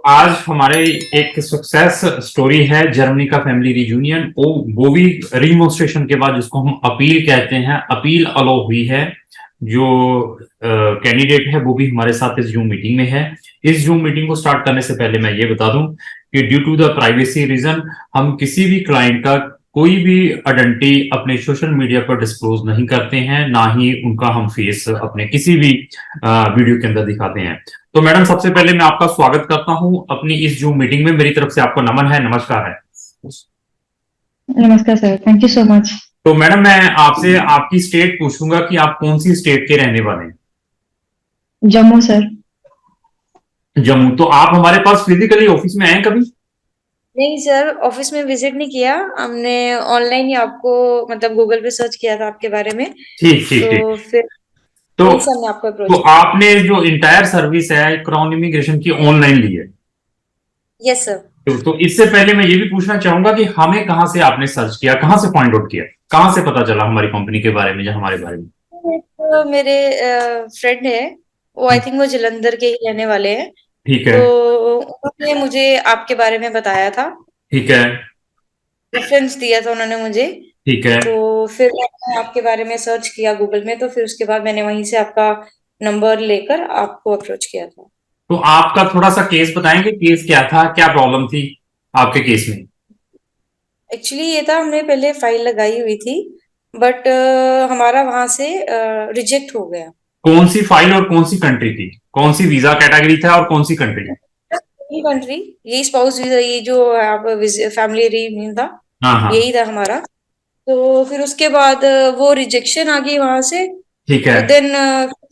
आज हमारे एक सक्सेस स्टोरी है जर्मनी का फैमिली रियूनियन। वो भी रिमोस्ट्रेशन के बाद, जिसको हम अपील कहते हैं, अपील अलो हुई है। जो कैंडिडेट है वो भी हमारे साथ इस जूम मीटिंग में है। इस जूम मीटिंग को स्टार्ट करने से पहले मैं ये बता दूं कि due to the privacy reason हम किसी भी क्लाइंट का कोई भी आइडेंटिटी अपने सोशल मीडिया पर डिस्क्लोज नहीं करते हैं, ना ही उनका हम फेस अपने किसी भी वीडियो के अंदर दिखाते हैं। तो मैडम, सबसे पहले मैं आपका स्वागत करता हूं अपनी इस जूम मीटिंग में। मेरी तरफ से आपको नमन है, नमस्कार है। नमस्कार sir, thank you so much. तो मैडम, मैं आपसे आपकी स्टेट पूछूंगा कि आप कौन सी स्टेट के रहने वाले हैं? जम्मू सर। जम्मू। तो आप हमारे पास फिजिकली ऑफिस में आए कभी? नहीं सर, ऑफिस में विजिट नहीं किया हमने। ऑनलाइन ही आपको मतलब गूगल पे सर्च किया था आपके बारे में। ठीक ठीक ठीक। तो फिर तो वहीं से हमने आपको तो अप्रोच आपने जो इंटायर सर्विस है क्राउन इमिग्रेशन की, ऑनलाइन ली है? किया। Yes sir. तो इससे पहले मैं ये भी पूछना चाहूंगा कि हमें कहाँ से आपने सर्च किया, कहाँ से फाइंड आउट किया, कहाँ से पता चला हमारी कंपनी के बारे में या हमारे बारे में? तो मेरे फ्रेंड है, वो आई थिंक वो जलंधर के ही रहने वाले हैं। ठीक है। तो उन्होंने मुझे आपके बारे में बताया था, ठीक है। रेफरेंस दिया था उन्होंने मुझे। ठीक है। तो फिर मैंने आपके बारे में सर्च किया गूगल में, तो फिर उसके बाद मैंने वहीं से आपका नंबर लेकर आपको अप्रोच किया था। तो आपका थोड़ा सा केस बताएंगे, केस क्या था, क्या प्रॉब्लम थी आपके केस में? एक्चुअली ये था, हमने पहले फाइल लगाई हुई थी, बट हमारा वहां से रिजेक्ट हो गया। कौन सी फाइल और कौन सी कंट्री थी? कौन सी वीजा कैटेगरी था और कौन सी कंट्री? यही कंट्री, यही स्पाउस वीजा, ये जो आप फैमिली रीयूनियन था, हाँ हाँ। यही था हमारा। तो फिर उसके बाद वो रिजेक्शन आ गई वहां से। ठीक है। देन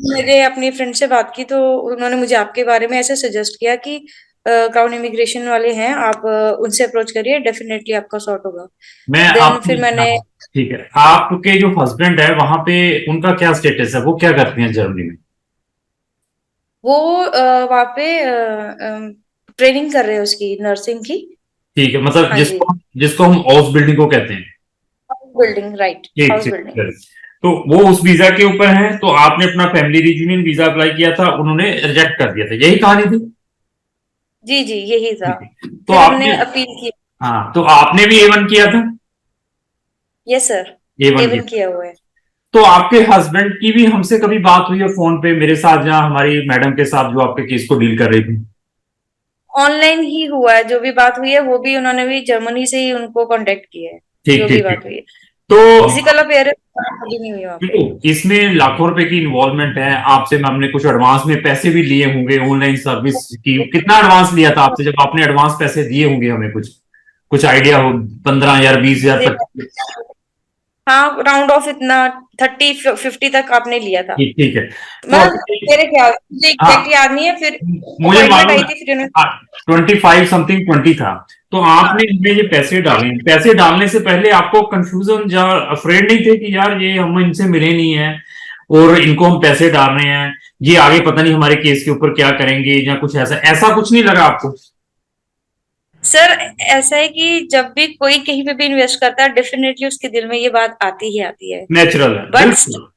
मेरे अपनी फ्रेंड से बात की, तो उन्होंने मुझे आपके बारे में ऐसे सजेस्ट किया कि क्राउन इमिग्रेशन वाले हैं, आप उनसे अप्रोच करिए, डेफिनेटली आपका सॉर्ट होगा। मैं देन आप फिर मैंने ठीक है, आपके जो हस्बैंड है वहां पे, उनका क्या स्टेटस है, वो क्या करते हैं जर्मनी में? वो वहाँ पे ट्रेनिंग कर रहे हैं उसकी, नर्सिंग की। ठीक है, मतलब हाँ जी, जिसको जिसको हम हाउस बिल्डिंग को कहते हैं। हाउस बिल्डिंग, राइट, ठीक हाउस ठीक बिल्डिंग। ठीक। तो वो उस वीजा के ऊपर है, तो आपने अपना फैमिली रियूनियन वीजा अप्लाई किया था, उन्होंने रिजेक्ट कर दिया था, यही कहानी थी? जी जी, यही था। ठीक है। तो फिर आपने, हमने अपील की। हाँ, तो आपने भी A1 किया था? यस सर, A1 किया। एवन किया हुआ है। तो आपके हस्बैंड की भी हमसे कभी बात हुई है फोन पे मेरे साथ, या हमारी मैडम के साथ जो आपके केस को डील कर रही थी? ऑनलाइन ही हुआ है, जो भी बात हुई है वो भी उन्होंने भी जर्मनी से ही उनको कांटेक्ट किया है। ठीक जो भी ठीक ठीक। बात हुई है, तो फिजिकल अपेयरेंस कभी नहीं हुई वहाँ पे। देखो, इसमें लाखों रुपए की इन्वॉल्वमेंट है। आपसे हमने कुछ एडवांस में पैसे भी लिए होंगे ऑनलाइन सर्विस की। कितना एडवांस लिया था आपसे, जब आपने एडवांस पैसे दिए होंगे हमें कुछ कुछ आइडिया हो? 15,000, 20,000 तक? हाँ, राउंड ऑफ इतना 30-50 तक आपने लिया था। ठीक ठीक है। तो मतलब अभी, मेरे ख्याल मुझे हाँ, एग्जैक्ट याद नहीं है। फिर मुझे अपॉइंटमेंट मालूम आई है। थी, फिर उन्होंने 25 समथिंग 20 था। तो आपने इसमें ये पैसे डाले, पैसे डालने से पहले आपको कंफ्यूजन या अफ्रेड नहीं थे कि यार ये हम इनसे मिले नहीं है और इनको हम पैसे डाल रहे हैं, ये आगे पता नहीं हमारे केस के ऊपर क्या करेंगे, या कुछ ऐसा ऐसा कुछ नहीं लगा आपको? सर, ऐसा है कि जब भी कोई कहीं पे भी इन्वेस्ट करता है, डेफिनेटली उसके दिल में ये बात आती ही आती है। नेचुरल है, बट बिल्कुल।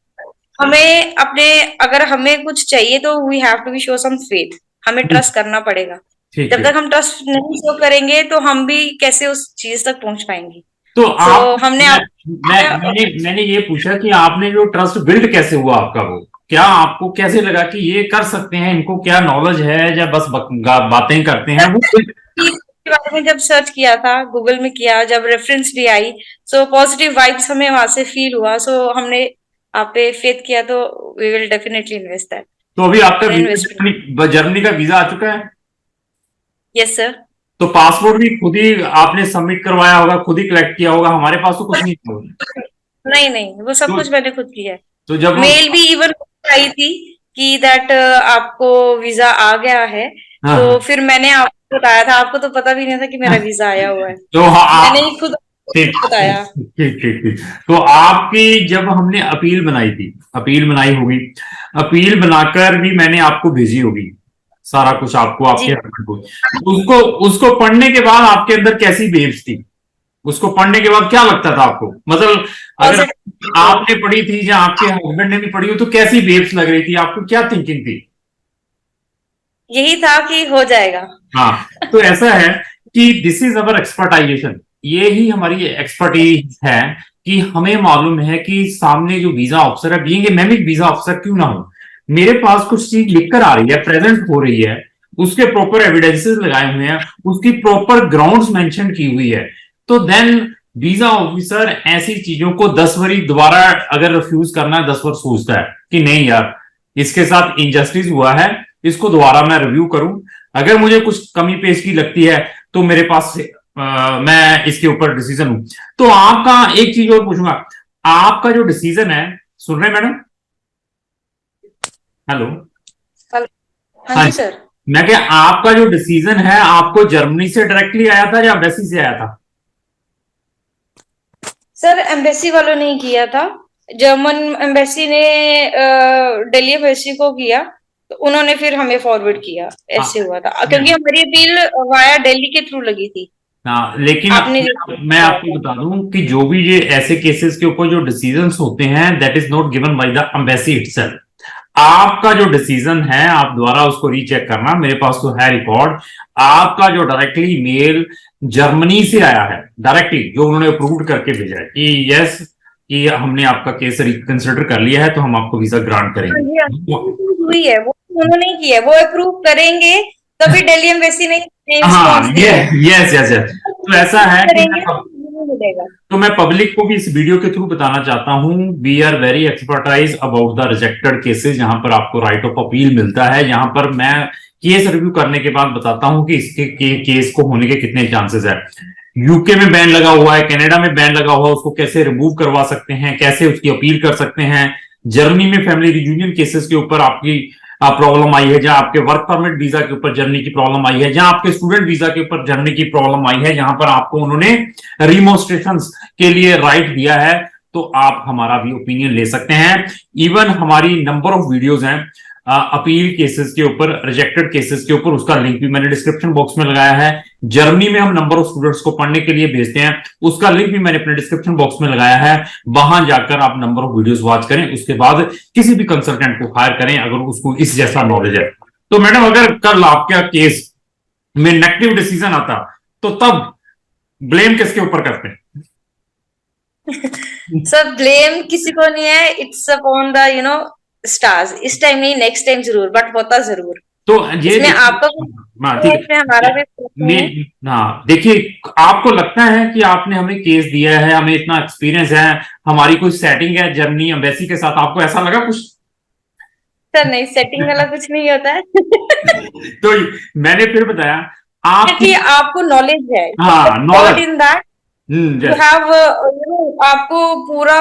हमें अपने, अगर हमें कुछ चाहिए तो we have to be show some faith. हमें ट्रस्ट करना पड़ेगा। ठीक जब है। तक हम ट्रस्ट नहीं शो करेंगे तो हम भी कैसे उस चीज तक पहुंच पाएंगे। तो सो आप, हमने मैंने ये पूछा कि आपने जो ट्रस्ट बिल्ड कैसे हुआ आपका, वो क्या आपको कैसे लगा कि ये कर सकते हैं, इनको क्या नॉलेज है, या बस बातें करते हैं वो? के बारे में जब सर्च किया था गूगल में किया, जब रेफरेंस भी आई, सो पॉजिटिव वाइब्स हमें वहां से फील हुआ। सो हमने आप पे फेथ किया, तो we will definitely invest that. तो अभी आपका इन्वेस्टमेंट। वीजा, जर्मनी का वीजा आ चुका है? Yes sir. तो पासपोर्ट भी खुद ही आपने सबमिट करवाया होगा, खुद ही कलेक्ट किया होगा, हमारे पास तो कुछ नहीं होगा। नहीं नहीं, वो सब तो, कुछ मैंने खुद किया है। तो जब हम, मेल भी इवन आई थी कि दैट आपको वीजा आ गया है। हाँ तो हाँ फिर मैंने आपको बताया था, आपको तो पता भी नहीं था कि मेरा वीजा आया हुआ है। तो हाँ मैंने आप, ही खुद ठीक बताया। ठीक ठीक ठीक। तो आपकी जब हमने अपील बनाई थी, अपील बनाई होगी, अपील बनाकर भी मैंने आपको भेजी होगी सारा कुछ, आपको, जी। आपके हस्बैंड को। उसको उसको पढ़ने के बाद आपके अंदर कैसी वेव्स थी? उसको पढ़ने के बाद क्या लगता था आपको, मतलब अगर पॉजिटिव। आपने पढ़ी थी या आपके हस्बैंड ने भी पढ़ी हो, तो कैसी वेव्स लग रही थी आपको, क्या थिंकिंग थी? यही था कि हो जाएगा। हाँ, तो ऐसा है कि दिस इज अवर एक्सपर्टाइजेशन, ये ही हमारी एक्सपर्टीज है कि हमें मालूम है कि सामने जो वीजा ऑफिसर है, बीइंग ए मैं भी वीजा ऑफिसर क्यों ना हो, मेरे पास कुछ चीज लिखकर आ रही है, प्रेजेंट हो रही है, उसके प्रॉपर एविडेंसेस लगाए हुए हैं, उसकी प्रॉपर ग्राउंड्स मेंशन की हुई है, तो देन वीजा ऑफिसर ऐसी चीजों को 10 बारी दोबारा अगर रिफ्यूज करना है 10 बार सोचता है कि नहीं यार इसके साथ इनजस्टिस हुआ है, इसको दोबारा मैं रिव्यू करूं, अगर मुझे कुछ कमी पेशी लगती है तो मेरे पास मैं इसके ऊपर डिसीजन हूं। तो आपका एक चीज और पूछूंगा, आपका जो डिसीजन है, सुन रहे हैं मैडम? हेलो? हाँ हाँ जी जी। सर। मैं क्या, आपका जो डिसीजन है आपको जर्मनी से डायरेक्टली आया था या एम्बेसी से आया था? सर एम्बेसी वालों ने ही किया था, जर्मन एम्बेसी ने दिल्ली एम्बेसी को किया, तो उन्होंने फिर हमें फॉरवर्ड किया, ऐसे हाँ, हुआ था क्योंकि हमारी अपील वाया दिल्ली के थ्रू लगी थी। हाँ, लेकिन आपने मैं आपको बता दूं कि जो भी ये ऐसे केसेस के ऊपर जो डिसीजंस होते हैं that is not given by the embassy itself. आपका जो डिसीजन है आप दोबारा उसको रीचेक करना, मेरे पास तो है रिकॉर्ड, आपका जो डायरेक्टली मेल जर्मनी से आया है, डायरेक्टली जो उन्होंने अप्रूव करके भेजा है कि यस कि हमने आपका केस रिकंसिडर कर लिया है तो हम आपको वीजा ग्रांट करेंगे। हुई है वो उन्होंने ही किया है, वो अप्रूव करेंगे तभी दिल्ली एम्बेसी ने रिस्पॉन्स हाँ, ये दिया है। यस यस यस, तो ऐसा है कि करेंगे तो मिलेगा। तो मैं पब्लिक को भी इस वीडियो के थ्रू बताना चाहता हूं, we are very expertise about the rejected cases, जहां पर आपको राइट ऑफ अपील मिलता है, जहां पर मैं केस रिव्यू करने के बाद बताता हूं कि इसके केस को होने के कितने चांसेस है। यूके में बैन लगा हुआ है, कनाडा में बैन लगा हुआ है, उसको कैसे रिमूव करवा सकते हैं, कैसे उसकी अपील कर सकते हैं। जर्मनी में फैमिली रियूनियन केसेस के ऊपर आपकी प्रॉब्लम आई है, जहां आपके वर्क परमिट वीजा के ऊपर जर्मनी की प्रॉब्लम आई है, जहां आपके स्टूडेंट वीजा के ऊपर जर्मनी की प्रॉब्लम आई है, जहां पर आपको उन्होंने रिमोस्ट्रेशन के लिए राइट दिया है, तो आप हमारा भी ओपिनियन ले सकते हैं। इवन हमारी नंबर ऑफ वीडियोज हैं अपील केसेस के ऊपर, रिजेक्टेड केसेस के ऊपर, उसका लिंक भी मैंने डिस्क्रिप्शन बॉक्स में लगाया है। जर्मनी में हम नंबर ऑफ स्टूडेंट्स को पढ़ने के लिए भेजते हैं, उसका लिंक भी मैंने अपने डिस्क्रिप्शन बॉक्स में लगाया है, वहां जाकर आप नंबर ऑफ वीडियोस वॉच करें, उसके बाद किसी भी कंसल्टेंट को हायर करें अगर उसको इस जैसा नॉलेज है। तो मैडम अगर कल आपका केस में नेगेटिव डिसीजन आता तो तब ब्लेम किसके ऊपर करते हैं? सर ब्लेम किसी को नहीं है, इट्स अपॉन द स्टार्स। इस टाइम नहीं, नेक्स्ट टाइम जरूर, बट होता जरूर। तो ये इसमें आपका हाँ भी ठीक है, इसमें हमारा भी है, हाँ देखिए, आपको लगता है कि आपने हमें केस दिया है, हमें इतना एक्सपीरियंस है, हमारी कोई सेटिंग है जर्मनी एम्बेसी के साथ, आपको ऐसा लगा कुछ? सर नहीं, सेटिंग वाला कुछ नहीं होता है। तो मैंने फिर बताया आपकी, कि आपको नॉलेज है, हाँ knowledge, in that you have, आपको पूरा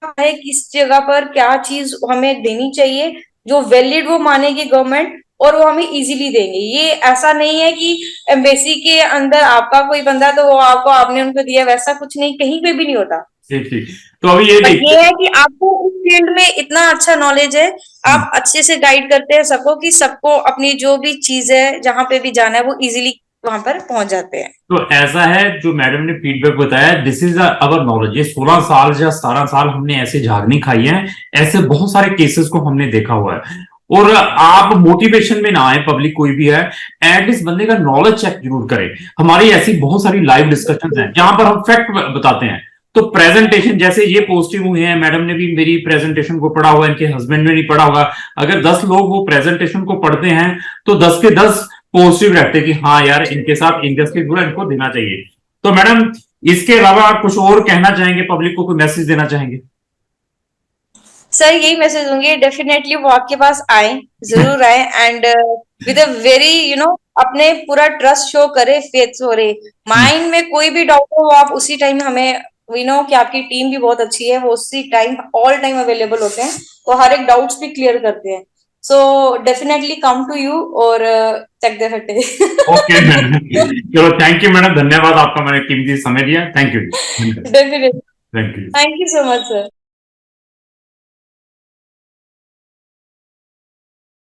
पता है किस जगह पर क्या चीज हमें देनी चाहिए, जो वैलिड वो मानेगी गवर्नमेंट, और वो हमें इजीली देंगे। ये ऐसा नहीं है कि एम्बेसी के अंदर आपका कोई बंदा तो वो आपको, आपने उनको दिया, वैसा कुछ नहीं, कहीं पे भी नहीं होता। ठीक ठीक, तो अभी ये बट ये है कि आपको उस फील्ड में इतना अच्छा नॉलेज है, आप अच्छे से गाइड करते हैं सबको, कि सबको अपनी जो भी चीज है जहां पे भी जाना है वो इजीली वहां पर पहुंच जाते हैं। तो ऐसा है जो मैडम ने फीडबैक बताया, दिस इज अवर नॉलेज, ये 16 साल या 17 साल हमने ऐसे झागनी खाई है, ऐसे बहुत सारे केसेस को हमने देखा हुआ है। और आप मोटिवेशन में ना आए, पब्लिक कोई भी है, एटलीस्ट बंदे का नॉलेज चेक जरूर करें। हमारी ऐसी बहुत सारी लाइव डिस्कशन है जहां पर हम फैक्ट बताते हैं। तो प्रेजेंटेशन जैसे ये पॉजिटिव हुए हैं, मैडम ने भी मेरी प्रेजेंटेशन को पढ़ा हुआ है, इनके हस्बैंड ने नहीं पढ़ा होगा, अगर 10 लोग वो प्रेजेंटेशन को पढ़ते हैं तो 10 के 10 पॉजिटिव रहते कि हाँ यार इनके साथ इंडस्ट्री जुड़ा, इनको देना चाहिए। तो मैडम इसके अलावा आप कुछ और कहना चाहेंगे, पब्लिक को कोई मैसेज देना चाहेंगे? सर यही मैसेज दूंगी, डेफिनेटली वो आपके पास आए, जरूर आए, एंड विद अ वेरी अपने पूरा ट्रस्ट शो करे, फेथ हो रहे, माइंड में कोई भी डाउट हो वो आप उसी टाइम हमें, कि आपकी टीम भी बहुत अच्छी है, वो उसी टाइम ऑल टाइम अवेलेबल होते हैं, तो हर एक डाउट्स भी क्लियर करते हैं। So definitely come to you और चेक दे फटे। ओके चलो, थैंक यू मैडम, धन्यवाद आपका, मैंने कीमती समय दिया, thank you. Definitely, thank you. Thank you so much sir.